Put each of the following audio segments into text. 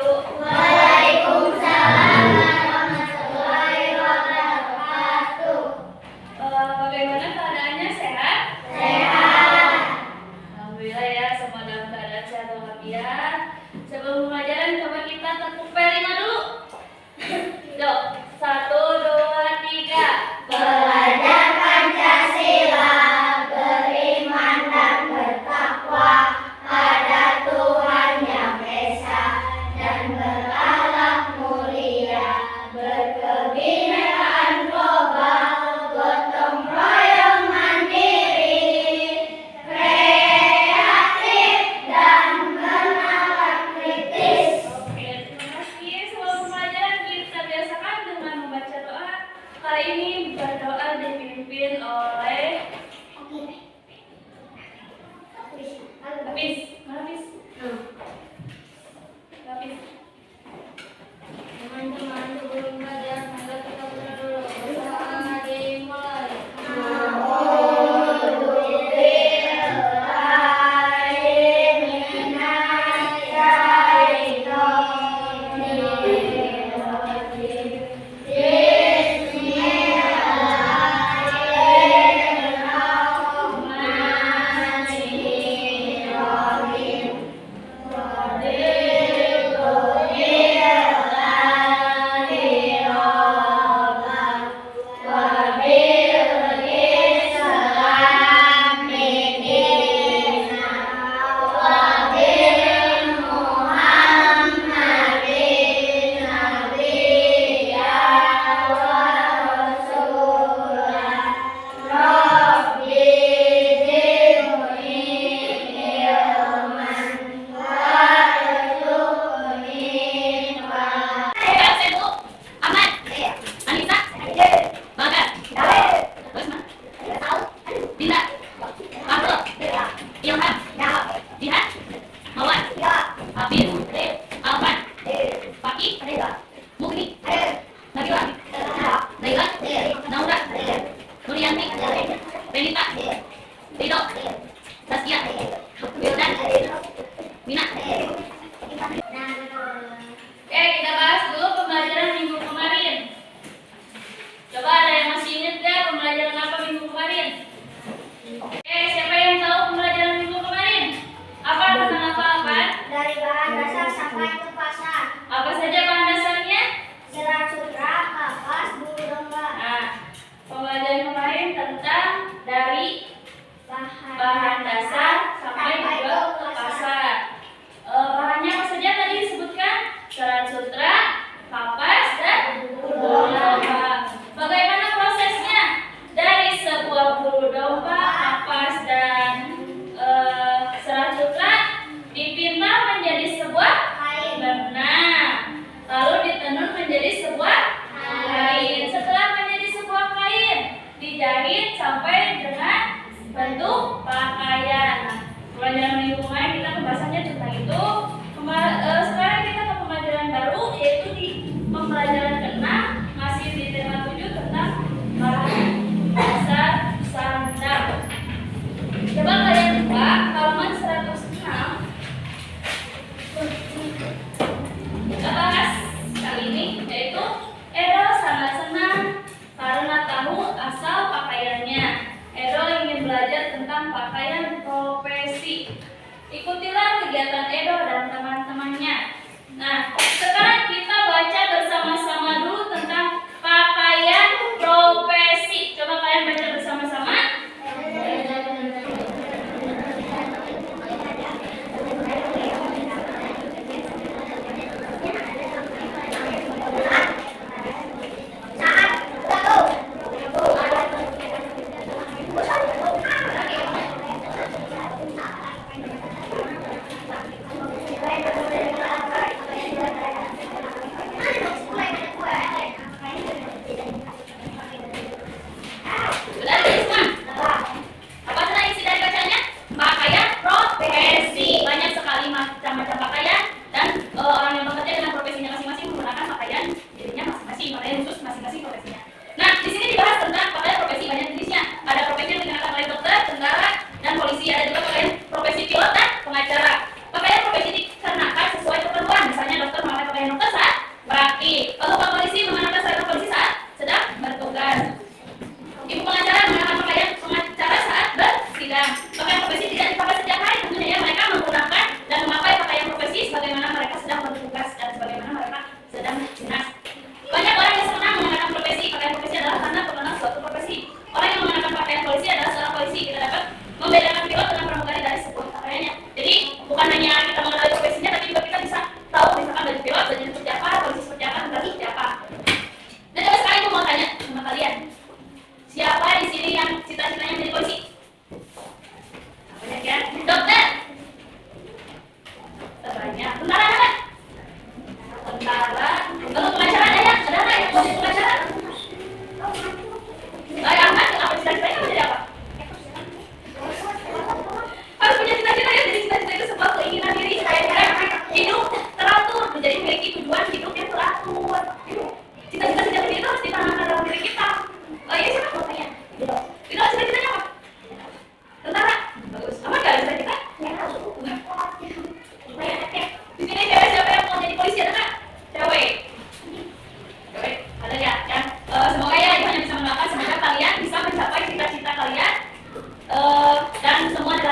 Waalaikumsalam warahmatullahi wabarakatuh. Bagaimana keadaannya, sehat? Sehat. Alhamdulillah ya, semua dalam keadaan sehat walafiat. Sebelum pembelajaran coba kita tepuk P5 dulu. Yuk, 1, 2, 3. Belajar Pancasila, beriman dan bertakwa pada Tuhan Yang Esa dan berakhlak mulia, berkebinekaan global, gotong royong mandiri, kreatif dan bernalar kritis. Oke, terima kasih. Sebelum pembelajaran kita biasakan dengan membaca doa. Kali ini berdoa dipimpin oleh Hafiz. Teman-teman sebelum belajar, mari kita berdoa dulu. Bersama dimulai. Oke, kita bahas dulu pembelajaran minggu kemarin. Coba ada yang masih ingat gak pembelajaran apa minggu kemarin? Oke, siapa yang tahu pembelajaran minggu kemarin? Apa tentang apa? Dari bahan dasar sampai ke pasar. Apa saja bahan dasarnya? Serat sutra, kapas, bulu domba. Nah, pembelajaran kemarin tentang dari bahan dasar sampai ke pasar.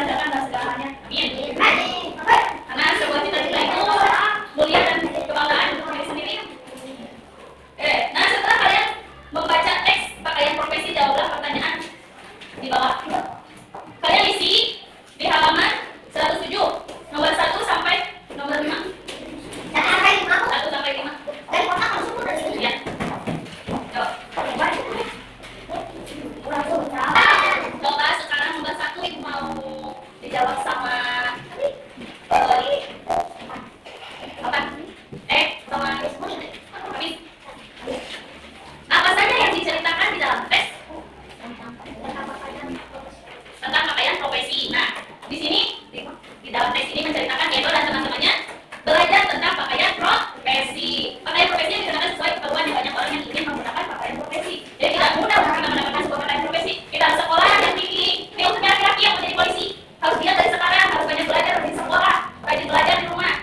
dilancarkan dan segalanya. Amin. Karena sebuah cita-cita itu mulia dan kebanggaan untuk diri sendiri. Oke, nah setelah kalian membaca teks pakaian profesi, jawablah pertanyaan di bawah. Kalian isi di halaman 107, nomor 1 sampai nomor 5. 1 sampai 5. Ya. Coba sekarang nomor 1 Ibu mau dijawab sama apa? Sama Habis. Apa saja yang diceritakan di dalam teks tentang pakaian profesi? Nah, di sini di dalam teks ini menceritakan Edo dan teman-temannya belajar tentang pakaian profesi. Pakaian profesi yang digunakan sesuai keperluan banyak orang yang ingin menggunakan pakaian profesi. Jadi tidak mudah untuk kita mendapatkan sebuah pakaian profesi. Kita harus sekolah yang tinggi. Ini untuk laki-laki yang menjadi polisi. Harus dia dari sekarang harus banyak belajar di sekolah, rajin belajar di rumah,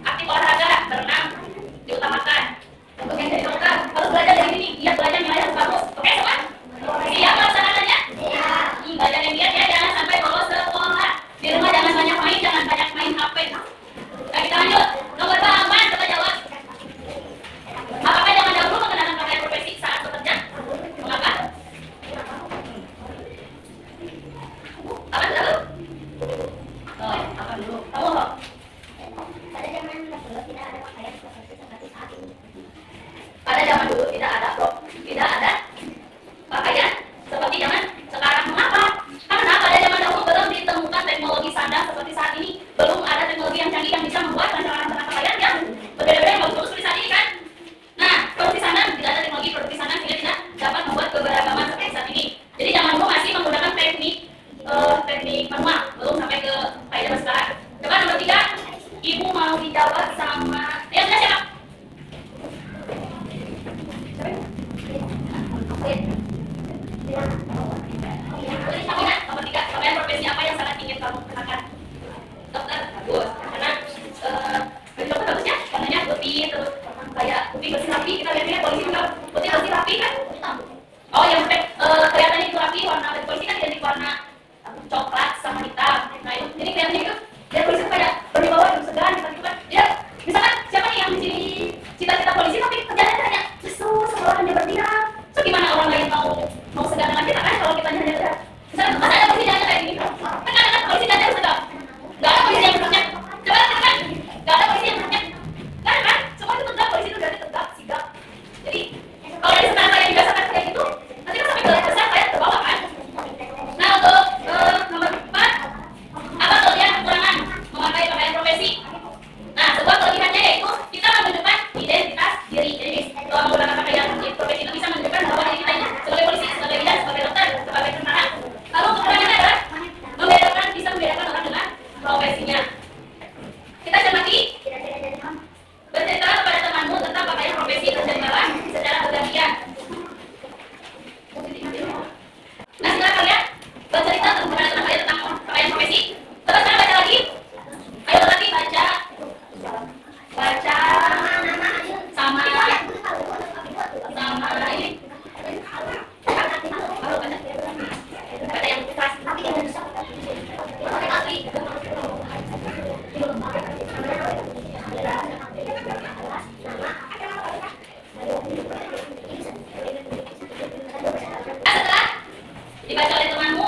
aktif olahraga, berenang diutamakan. Untuk yang jadi dokter harus belajar dari sini. Dia belajar nilai harus bagus. Oke semua? Siap melaksanakannya? Belajar yang giat ya, jangan sampai bolos sekolah. Di rumah jangan banyak main, jangan banyak main HP. Nah, kita lanjut. Nomor 2, Aman, coba jawab. Apakah jangan dahulu mengenakan pakaian profesi saat bekerja? Mengapa? Apa dulu? Oh, apa dulu? Kamu kok? Pada zaman dulu tidak ada pakaian profesi seperti saat ini. Pada zaman dulu tidak ada pakaian seperti zaman sekarang. Mengapa? Karena pada zaman dahulu belum ditemukan teknologi sandang seperti saat ini. Belum ada teknologi yang canggih yang bisa membuat rancangan pakaian yang berbeda-beda yang bagus seperti saat ini kan. Nah, produksi sandang tidak ada teknologi produksi sandang sehingga tidak dapat membuat keberagaman seperti saat ini. Jadi zaman dulu masih menggunakan teknik manual, belum sampai ke kayak zaman sekarang. Coba nomor 3, Ibu mau dijawab sama siapa? Nomor 3, pakaian profesi apa yang sangat ingin kamu kenakan? Dokter, bagus. Karena baju dokter bagus ya, warnanya putih, terus kayak putih bersih rapi. Kita lihat polisi juga putih bersih rapi kan? Oh, yang kelihatannya itu rapi, warna baju polisi kan identik warna coklat sama hitam. Nah, ini kelihatannya itu dia polisi itu kayak berwibawa, segan, gitu kan? Dia misalkan siapa nih yang di sini cita-cita polisi tapi kerjanya kayak seolah hanya berdiam. So gimana orang lain mau segan dengan kita kan kalau kita hanya berdiam? Misalkan masa ada polisi jalan kayak gini? Kan ada polisi jalan segan. Gak ada polisi yang berdiam. Coba kan? Gak ada polisi yang berdiam. Kan kan? Semua itu tegak, polisi itu berarti tegak, sigap. Jadi kalau dari sekarang kayak dibiasakan kayak gitu, nanti kan sampai ke besar kayak ke bawah kan? Nah, untuk nomor 4, apa kelebihan kekurangan memakai pakaian profesi? Nah, sebuah kelebihannya yaitu kita menunjukkan identitas diri. Jadi kalau menggunakan pakaian profesi itu bisa menunjukkan bahwa diri kita ini sebagai polisi, sebagai bidan, sebagai dokter, sebagai tentara. Lalu kekurangannya adalah bisa membedakan orang dengan profesinya. Kita cermati. Berceritalah kepada temanmu tentang pakaian profesi terjadi bawah secara bergantian. Nah, silakan ya. Bercerita kepada teman tentang pakaian profesi. Terus sekarang baca lagi. Ayo lagi baca sama ini. Baca yang keras. Setelah dibaca oleh temanmu,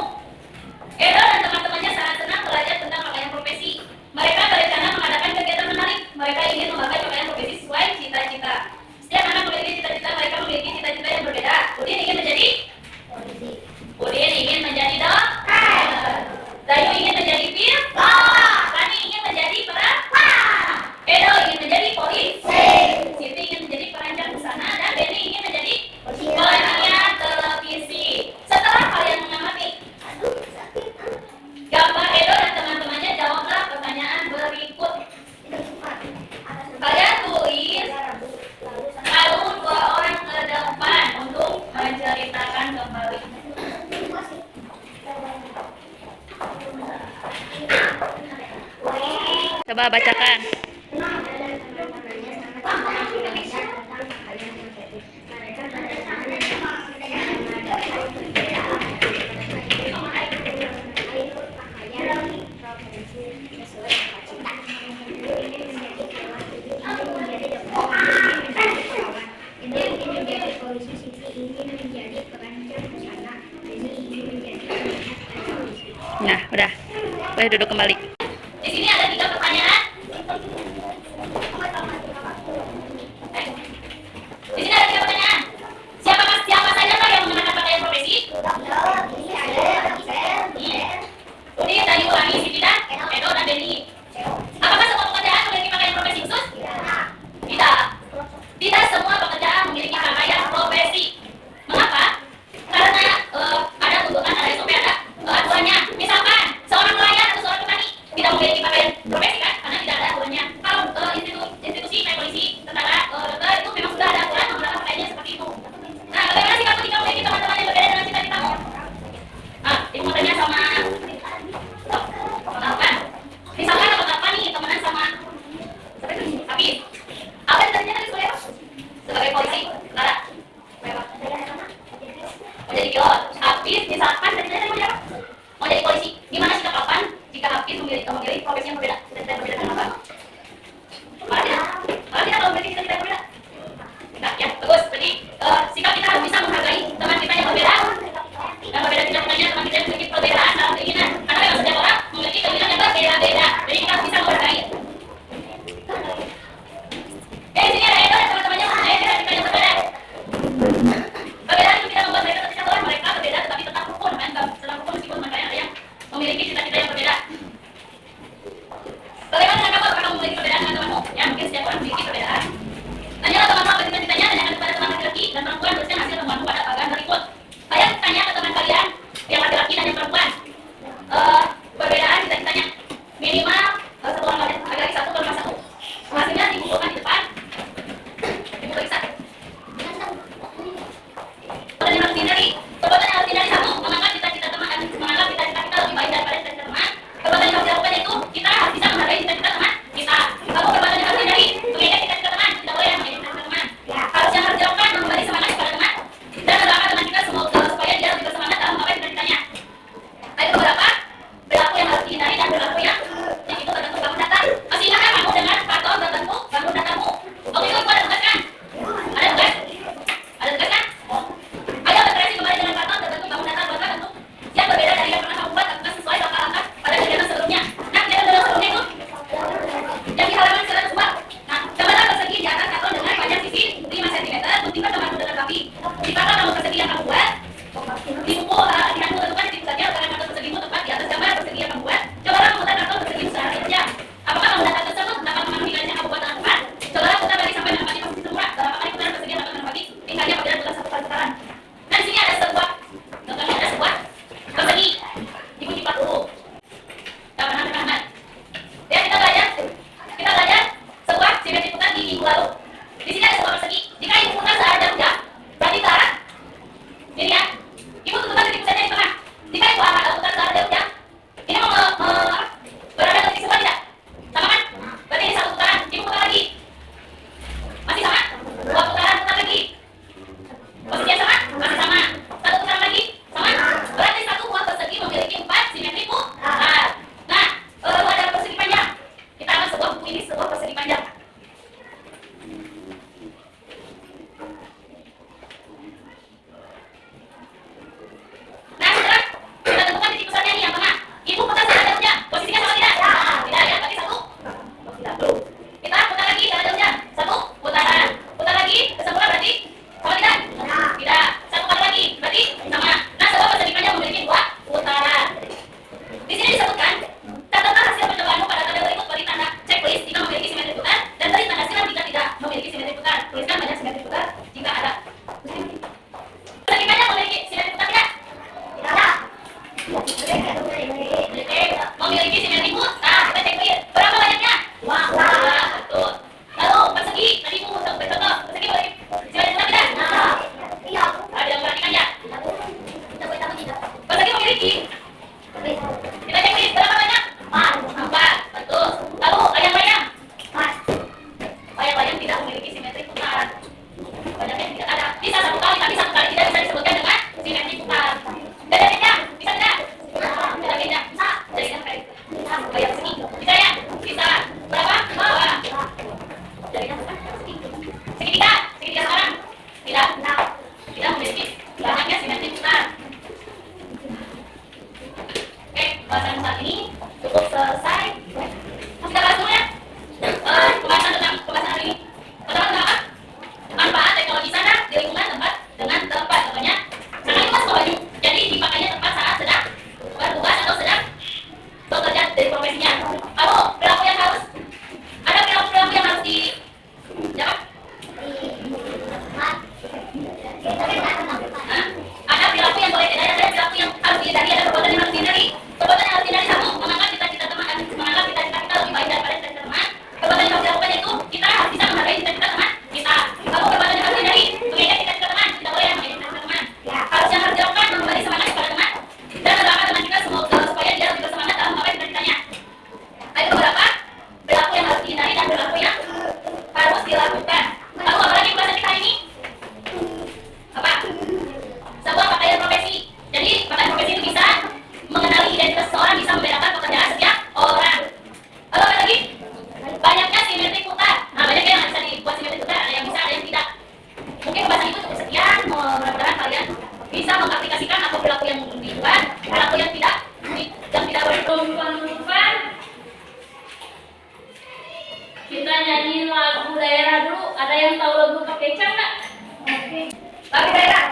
Edo dan teman-temannya sangat senang belajar tentang pakaian profesi. Mereka berencana mengadakan kegiatan menarik. Mereka ingin memakai pakaian profesi sesuai cita-cita. Setiap anak memiliki cita-cita, mereka memiliki cita-cita yang berbeda. Udin ingin menjadi polisi. Udin ingin menjadi dokter. Dayu ingin menjadi pilot. Rani ingin menjadi perawat. Edo ingin menjadi polisi. Siti ingin menjadi perancang busana dan Benny ingin menjadi penyiar televisi. Setelah kalian mengamati gambar Edo dan teman-temannya, jawablah pertanyaan berikut. Kalian tulis lalu 2 orang ke depan untuk menceritakan kembali. Coba bacakan. sesuai cita. Ini menjadi perawat, ini menjadi dokter, ini menjadi perawat, ini menjadi polisi, ini menjadi perancang busana, ini menjadi polisi. Nah, udah. Boleh duduk kembali. Di sini ada 3 pertanyaan. Di sini ada 3 pertanyaan. Siapa saja Pak yang menggunakan pakaian profesi? Ini tadi ulangi Siti dan Edo dan Denny. Apakah semua pekerjaan memiliki pakaian profesi khusus? Tidak. Tidak semua pekerjaan memiliki pakaian profesi. Mengapa? Karena ada tuntutan, ada SOP, ada aturannya. Misalkan seorang nelayan atau seorang petani tidak memiliki pakaian profesi kan? Karena tidak ada aturannya. Kalau institusi kayak polisi, tentara, dokter itu memang sudah ada aturan menggunakan pakaiannya seperti itu. Nah, bagaimana sikap ketika memiliki teman-teman yang berbeda dengan cita-citamu? Ibu mau tanya sama apa? Misalkan apa nih temenan sama Hafiz. Apa yang tadinya tadi sebagai apa? Sebagai polisi, tentara. Mau jadi pilot. Hafiz misalkan tadinya tadi mau jadi apa? Mau jadi polisi. Gimana sikap kapan jika Hafiz memilih profesi yang berbeda? Cita-cita yang berbeda dengan apa? Malah tidak kalau memiliki cita-cita yang berbeda. Nah, ya bagus. Jadi sikap kita harus bisa menghargai teman kita yang berbeda. Dan berbeda tidak hanya teman kita yang memiliki perbedaan dalam keinginan. Karena memang setiap orang memiliki keinginan yang berbeda-beda. Jadi kita harus bisa menghargai. Di sini ada Edo dan teman-temannya mempunyai cita-cita yang berbeda. Perbedaan itu tidak membuat mereka terpisah bahwa mereka berbeda, tetapi tetap rukun kan? Tetap rukun meskipun mereka ada yang memiliki cita-cita yang berbeda. Bagaimana dengan kamu? Apakah kamu memiliki perbedaan dengan temanmu? Ya mungkin setiap orang memiliki perbedaan. Tanyalah temanmu apa cita-citanya, tanyakan kepada teman laki-laki dan perempuan, tuliskan hasil temuanmu pada pagar berikut. Kalian tanya ke teman kalian yang laki-laki dan yang perempuan. Perbedaan cita-citanya minimal 1 orang nyanyiin lagu daerah dulu. Ada yang tahu lagu Pak Kecap nggak? Oke. Lagu daerah.